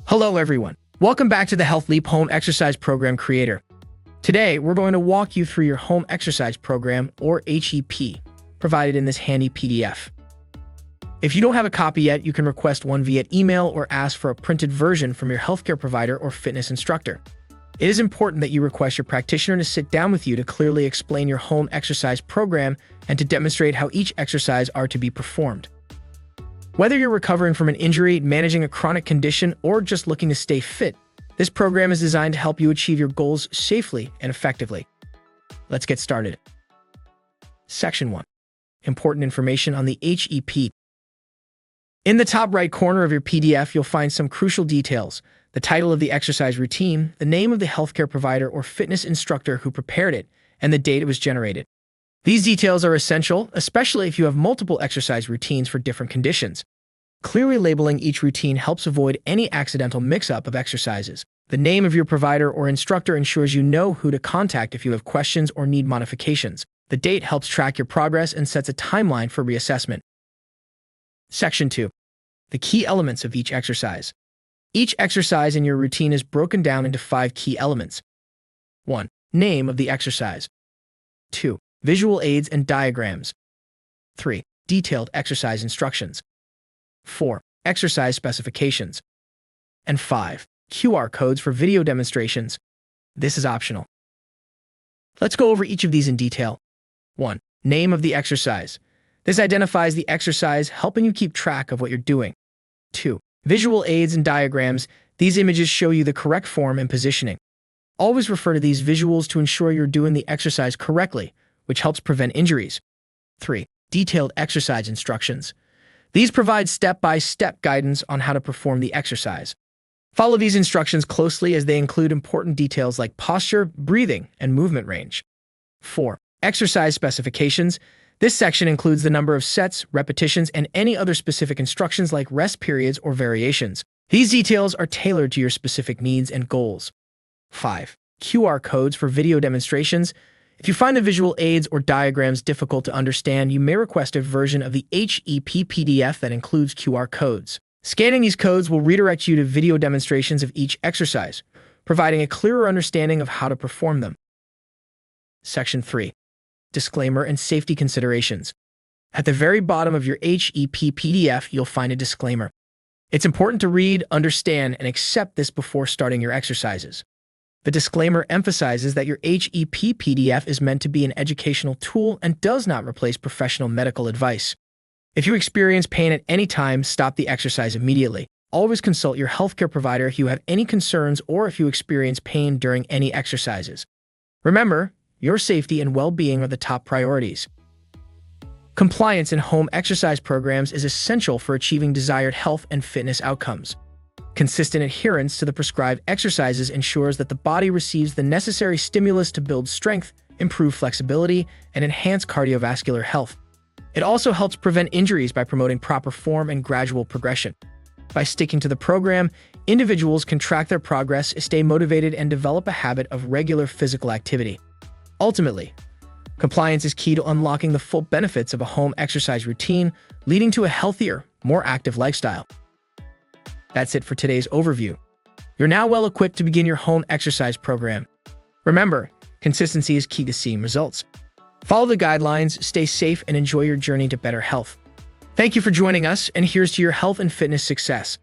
Hello everyone. Welcome back to the Health Leap Home Exercise Program Creator. Today, we're going to walk you through your home exercise program, or HEP, provided in this handy PDF. If you don't have a copy yet, you can request one via email or ask for a printed version from your healthcare provider or fitness instructor. It is important that you request your practitioner to sit down with you to clearly explain your home exercise program and to demonstrate how each exercise are to be performed. Whether you're recovering from an injury, managing a chronic condition, or just looking to stay fit, this program is designed to help you achieve your goals safely and effectively. Let's get started. Section 1. Important information on the HEP. In the top right corner of your PDF, you'll find some crucial details: the title of the exercise routine, the name of the healthcare provider or fitness instructor who prepared it, and the date it was generated. These details are essential, especially if you have multiple exercise routines for different conditions. Clearly labeling each routine helps avoid any accidental mix-up of exercises. The name of your provider or instructor ensures you know who to contact if you have questions or need modifications. The date helps track your progress and sets a timeline for reassessment. Section 2. The key elements of each exercise. Each exercise in your routine is broken down into 5 key elements. 1. Name of the exercise. 2. Visual aids and diagrams. 3. Detailed exercise instructions. 4. Exercise specifications. And 5. QR codes for video demonstrations. This is optional. Let's go over each of these in detail. 1. Name of the exercise. This identifies the exercise, helping you keep track of what you're doing. 2. Visual aids and diagrams. These images show you the correct form and positioning. Always refer to these visuals to ensure you're doing the exercise correctly, which helps prevent injuries. 3. Detailed exercise instructions. These provide step-by-step guidance on how to perform the exercise. Follow these instructions closely as they include important details like posture, breathing, and movement range. 4. Exercise specifications. This section includes the number of sets, repetitions, and any other specific instructions like rest periods or variations. These details are tailored to your specific needs and goals. 5. QR codes for video demonstrations. If you find the visual aids or diagrams difficult to understand, you may request a version of the HEP PDF that includes QR codes. Scanning these codes will redirect you to video demonstrations of each exercise, providing a clearer understanding of how to perform them. Section 3. Disclaimer and safety considerations. At the very bottom of your HEP PDF, you'll find a disclaimer. It's important to read, understand, and accept this before starting your exercises. The disclaimer emphasizes that your HEP PDF is meant to be an educational tool and does not replace professional medical advice. If you experience pain at any time, stop the exercise immediately. Always consult your healthcare provider if you have any concerns or if you experience pain during any exercises. Remember, your safety and well-being are the top priorities. Compliance in home exercise programs is essential for achieving desired health and fitness outcomes. Consistent adherence to the prescribed exercises ensures that the body receives the necessary stimulus to build strength, improve flexibility, and enhance cardiovascular health. It also helps prevent injuries by promoting proper form and gradual progression. By sticking to the program, individuals can track their progress, stay motivated, and develop a habit of regular physical activity. Ultimately, compliance is key to unlocking the full benefits of a home exercise routine, leading to a healthier, more active lifestyle. That's it for today's overview. You're now well equipped to begin your home exercise program. Remember, consistency is key to seeing results. Follow the guidelines, stay safe, and enjoy your journey to better health. Thank you for joining us, and here's to your health and fitness success.